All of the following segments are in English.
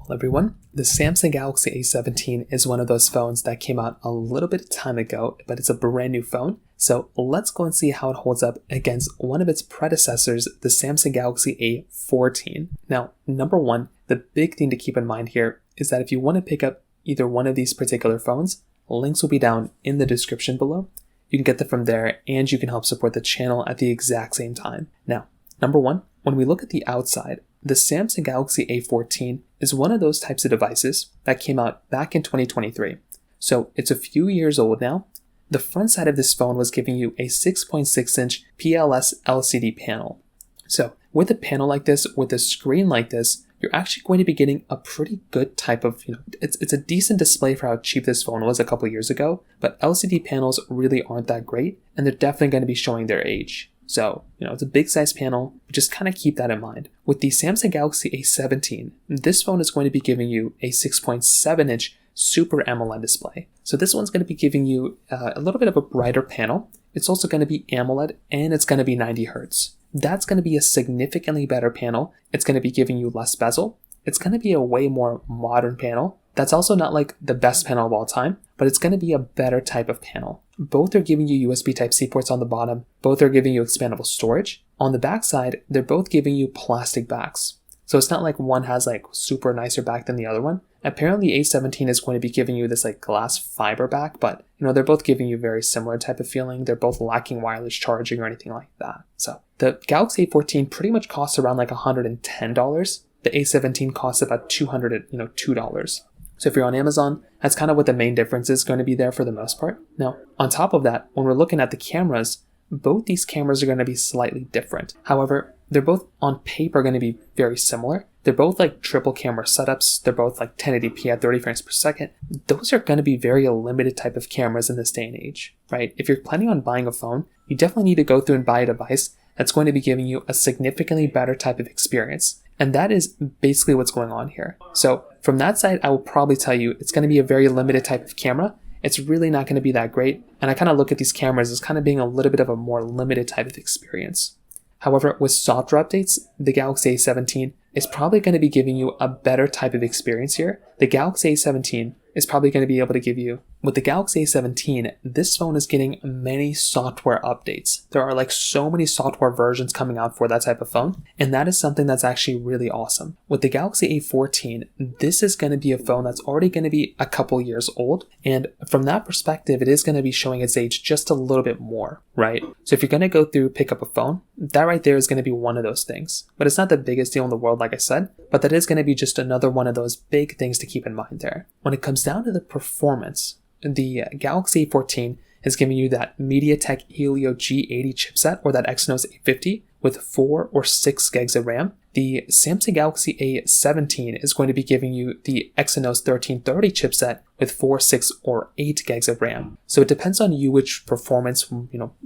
Hello everyone, the Samsung Galaxy A17 is one of those phones that came out a little bit of time ago, but it's a brand new phone. So let's go and see how it holds up against one of its predecessors, the Samsung Galaxy A14. Now, number one, the big thing to keep in mind here is that if you want to pick up either one of these particular phones, links will be down in the description below. You can get them from there and you can help support the channel at the exact same time. Now, number one, when we look at the outside, the Samsung Galaxy A14 is one of those types of devices that came out back in 2023. So it's a few years old now. The front side of this phone was giving you a 6.6-inch PLS LCD panel. So with a panel like this, with a screen like this, you're actually going to be getting a pretty good type of, it's a decent display for how cheap this phone was a couple years ago, but LCD panels really aren't that great, and they're definitely going to be showing their age. So, it's a big size panel, but just kind of keep that in mind. With the Samsung Galaxy A17, this phone is going to be giving you a 6.7-inch Super AMOLED display. So this one's going to be giving you a little bit of a brighter panel. It's also going to be AMOLED, and it's going to be 90 Hz. That's going to be a significantly better panel. It's going to be giving you less bezel. It's going to be a way more modern panel. That's also not like the best panel of all time, but it's going to be a better type of panel. Both are giving you USB Type-C ports on the bottom. Both are giving you expandable storage. On the back side, they're both giving you plastic backs. So it's not like one has like super nicer back than the other one. Apparently A17 is going to be giving you this like glass fiber back, but they're both giving you very similar type of feeling. They're both lacking wireless charging or anything like that. So the Galaxy A14 pretty much costs around like $110. The A17 costs about $200. So if you're on Amazon, that's kind of what the main difference is going to be there for the most part. Now, on top of that, when we're looking at the cameras, both these cameras are going to be slightly different. However, they're both on paper going to be very similar. They're both like triple camera setups. They're both like 1080p at 30 frames per second. Those are going to be very limited type of cameras in this day and age, right? If you're planning on buying a phone, you definitely need to go through and buy a device that's going to be giving you a significantly better type of experience. And that is basically what's going on here. So from that side, I will probably tell you it's going to be a very limited type of camera. It's really not going to be that great. And I kind of look at these cameras as kind of being a little bit of a more limited type of experience. However, with software updates, the Galaxy A17 is probably going to be giving you a better type of experience here. The Galaxy A17 is probably going to be able to give you, with the Galaxy A17, this phone is getting many software updates. There are like so many software versions coming out for that type of phone, and that is something that's actually really awesome. With the Galaxy A14, this is going to be a phone that's already going to be a couple years old, and from that perspective, it is going to be showing its age just a little bit more, right? So if you're going to go through, pick up a phone, that right there is going to be one of those things. But it's not the biggest deal in the world, like I said, but that is going to be just another one of those big things to keep in mind there. When it comes down to the performance, the Galaxy A14 is giving you that MediaTek Helio G80 chipset or that Exynos 850 with 4 or 6 gigs of RAM. The Samsung Galaxy A17 is going to be giving you the Exynos 1330 chipset with 4, 6, or 8 gigs of RAM. So it depends on you which performance,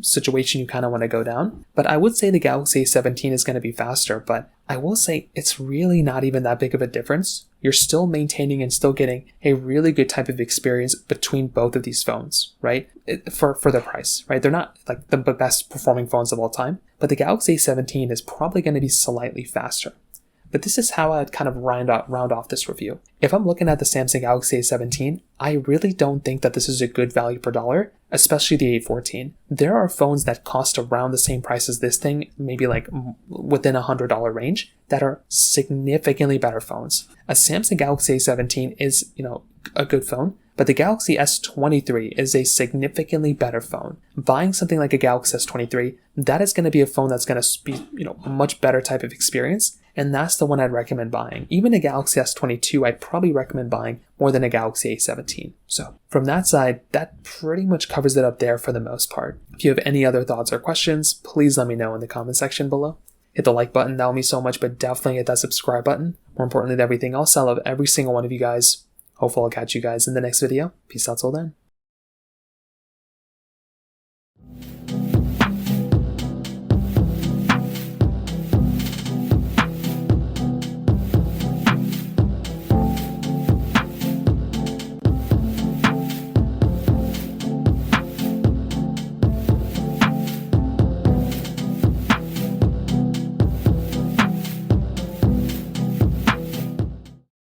situation you kind of want to go down. But I would say the Galaxy A17 is going to be faster, but I will say it's really not even that big of a difference. You're still maintaining and still getting a really good type of experience between both of these phones, right? For their price, right? They're not like the best performing phones of all time, but the Galaxy A17 is probably going to be slightly faster. But this is how I'd kind of round off this review. If I'm looking at the Samsung Galaxy A17, I really don't think that this is a good value per dollar, especially the A14. There are phones that cost around the same price as this thing, maybe like within $100 range, that are significantly better phones. A Samsung Galaxy A17 is, a good phone, but the Galaxy S23 is a significantly better phone. Buying something like a Galaxy S23, that is going to be a phone that's going to be, a much better type of experience. And that's the one I'd recommend buying. Even a Galaxy S22, I'd probably recommend buying more than a Galaxy A17. So from that side, that pretty much covers it up there for the most part. If you have any other thoughts or questions, please let me know in the comment section below. Hit the like button, that will mean so much, but definitely hit that subscribe button. More importantly than everything else, I love every single one of you guys. Hopefully I'll catch you guys in the next video. Peace out till then.